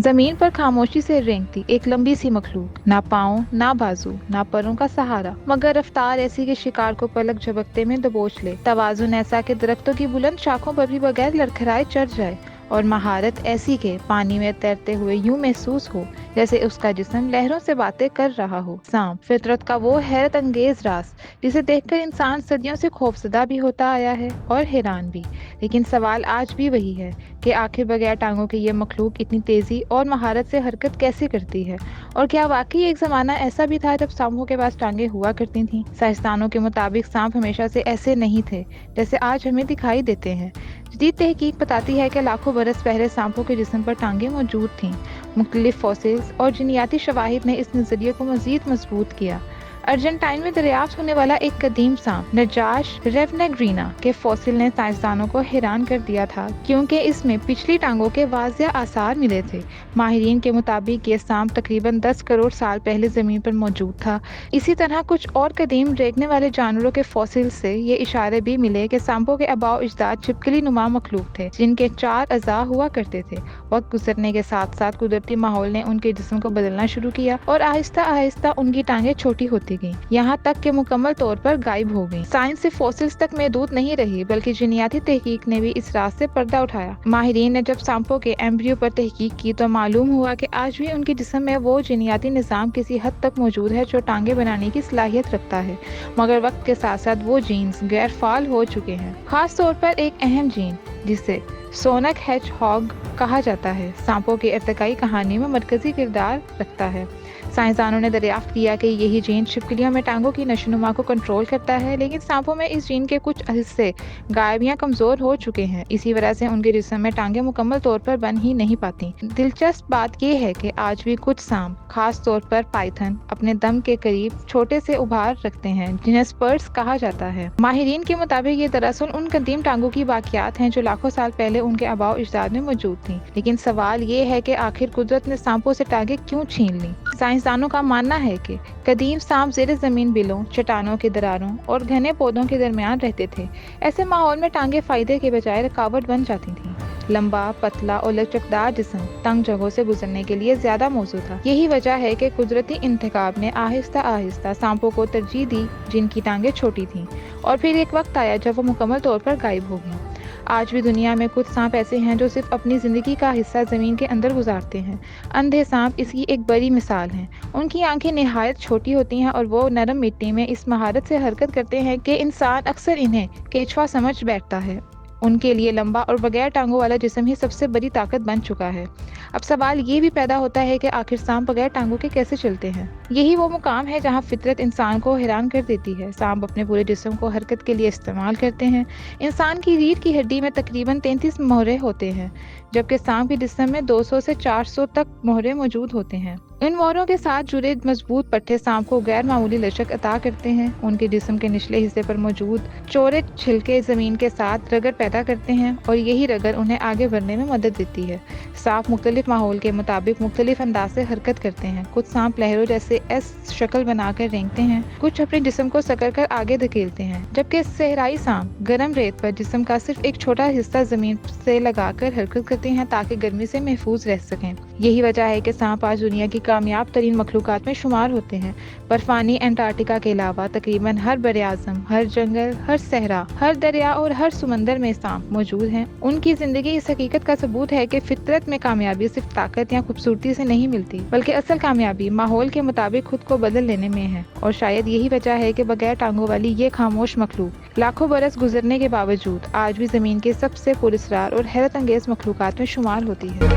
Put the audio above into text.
जमीन पर खामोशी से रेंगती एक लंबी सी मखलूक, ना पाँव ना बाजू ना परों का सहारा, मगर रफ्तार ऐसी कि शिकार को पलक झपकते में दबोच ले। तवाजुन ऐसा कि दरख्तों की बुलंद शाखों पर भी बगैर लड़खड़ाए चढ़ जाए, और महारत ऐसी के पानी में तैरते हुए यूं महसूस हो जैसे उसका जिस्म लहरों से बातें कर रहा हो। सांप फितरत का वो हैरत अंगेज राज जिसे देखकर इंसान सदियों से खौफजदा भी होता आया है और हैरान भी। लेकिन सवाल आज भी वही है कि आखिर बगैर टांगों के ये मखलूक इतनी तेजी और महारत से हरकत कैसे करती है, और क्या वाकई एक जमाना ऐसा भी था जब सांपों के पास टांगे हुआ करती थीं। साइंसदानों के मुताबिक सांप हमेशा से ऐसे नहीं थे जैसे आज हमें दिखाई देते हैं। जदीद तहकीक बताती है कि लाखों बरस पहले सांपों के जिस्म पर टांगे मौजूद थीं। मुख्तलिफ फॉसिल्स और जीनियाती शवाहिद ने इस नज़रिए को मज़ीद मजबूत किया। अर्जेंटाइन में दरियाफ्त होने वाला एक कदीम सांप नजाश रेवनेग्रीना के फॉसिल ने साइंसदानों को हैरान कर दिया था, क्योंकि इसमें पिछली टांगों के वाज़िया आसार मिले थे। माहिरीन के मुताबिक ये सांप तकरीबन 10 करोड़ साल पहले ज़मीन पर मौजूद था। इसी तरह कुछ और कदीम रेंगने वाले जानवरों के फॉसिल से ये इशारे भी मिले कि सांपों के आबाओ अजदाद छिपकली नुमा मखलूक थे, जिनके 4 अज़ा हुआ करते थे। वक्त गुजरने के साथ साथ कुदरती माहौल ने उनके जिस्म को बदलना शुरू किया और आहिस्ता आहिस्ता उनकी टांगें छोटी होती गई, यहाँ तक कि मुकम्मल तौर पर गायब हो गई। साइंस सिर्फ फॉसिल्स तक महदूद नहीं रही, बल्कि जीनियाती तहकीक ने भी इस राज से पर्दा उठाया। माहिरीन ने जब सांपों के एम्ब्रियो पर तहकीक की तो मालूम हुआ कि आज भी उनके जिस्म में वो जीनियाती निज़ाम किसी हद तक मौजूद है जो टांगे बनाने की सलाहियत रखता है, मगर वक्त के साथ साथ वो जीन्स गैर फाल हो चुके हैं। खास तौर पर एक अहम जीन जिसे सोनक हेजहॉग कहा जाता है, सांपों की इर्तिकाई कहानी में मरकजी किरदार रखता है। साइंसदानों ने दरियाफ्त किया कि यही जीन छिपकलियों में टांगों की नशोनुमा को कंट्रोल करता है, लेकिन सांपों में इस जीन के कुछ हिस्से गायब या कमजोर हो चुके हैं। इसी वजह से उनके जिस्म में टांगें मुकम्मल तौर पर बन ही नहीं पाती। दिलचस्प बात यह है कि आज भी कुछ सांप, खास तौर पर पाइथन, अपने दम के करीब छोटे से उभार रखते हैं जिन्हें स्पर्स कहा जाता है। माहिरीन के मुताबिक ये दरअसल उन कदीम टांगों की बाकियात हैं जो लाखों साल पहले उनके आबाओ अजदाद में मौजूद थी। लेकिन सवाल ये है कि आखिर कुदरत ने सांपों से टांगें क्यों छीन ली। साइंसदानों का मानना है कि कदीम सांप ज़ेरे ज़मीन बिलों, चट्टानों के दरारों और घने पौधों के दरमियान रहते थे। ऐसे माहौल में टांगे फायदे के बजाय रुकावट बन जाती थीं। लंबा, पतला और लचकदार जिस्म तंग जगहों से गुजरने के लिए ज्यादा मौजूद था। यही वजह है कि कुदरती इंतखाब ने आहिस्ता आहिस्ता सांपों को तरजीह दी जिनकी टांगे छोटी थीं, और फिर एक वक्त आया जब वो मुकम्मल तौर पर गायब हो गईं। आज भी दुनिया में कुछ सांप ऐसे हैं जो सिर्फ अपनी जिंदगी का हिस्सा जमीन के अंदर गुजारते हैं। अंधे सांप इसकी एक बड़ी मिसाल हैं। उनकी आंखें निहायत छोटी होती हैं और वो नरम मिट्टी में इस महारत से हरकत करते हैं कि इंसान अक्सर इन्हें केचुआ समझ बैठता है। उनके लिए लंबा और बगैर टांगों वाला जिस्म ही सबसे बड़ी ताकत बन चुका है। अब सवाल ये भी पैदा होता है कि आखिर सांप बगैर टांगों के कैसे चलते हैं। यही वो मुकाम है जहाँ फितरत इंसान को हैरान कर देती है। सांप अपने पूरे जिस्म को हरकत के लिए इस्तेमाल करते हैं। इंसान की रीढ़ की हड्डी में तकरीबन 33 मोहरे होते हैं, जबकि सांप के जिस्म में 200 से 400 तक मोहरे मौजूद होते हैं। इन मोहरों के साथ जुड़े मजबूत पट्टे सांप को गैर मामूली लचक अता करते हैं। उनके जिस्म के निचले हिस्से पर मौजूद चौड़े छिलके जमीन के साथ रगड़ पैदा करते हैं और यही रगड़ उन्हें आगे बढ़ने में मदद देती है। सांप मुख्तलिफ माहौल के मुताबिक मुख्तलिफ अंदाज से हरकत करते हैं। कुछ सांप लहरों जैसे एस शक्ल बनाकर रेंगते हैं, कुछ अपने जिस्म को सकड़ कर आगे धकेलते हैं, जबकि सहराई सांप गर्म रेत पर जिस्म का सिर्फ एक छोटा हिस्सा जमीन से लगाकर हरकत करते हैं ताकि गर्मी से महफूज रह सकें। यही वजह है कि सांप आज दुनिया की कामयाब तरीन मखलूकात में शुमार होते हैं। बर्फानी एंटार्क्टिका के अलावा तकरीबन हर बरे-आज़म, हर जंगल, हर सहरा, हर दरिया और हर समंदर में सांप मौजूद हैं। उनकी जिंदगी इस हकीकत का सबूत है कि फितरत में कामयाबी सिर्फ ताकत या खूबसूरती से नहीं मिलती, बल्कि असल कामयाबी माहौल के मुताबिक खुद को बदल लेने में है। और शायद यही वजह है कि बगैर टांगों वाली ये खामोश मखलूक लाखों बरस गुजरने के बावजूद आज भी जमीन के सबसे पुरस्कार और हैरत अंगेज मखलूकात में शुमार होती है।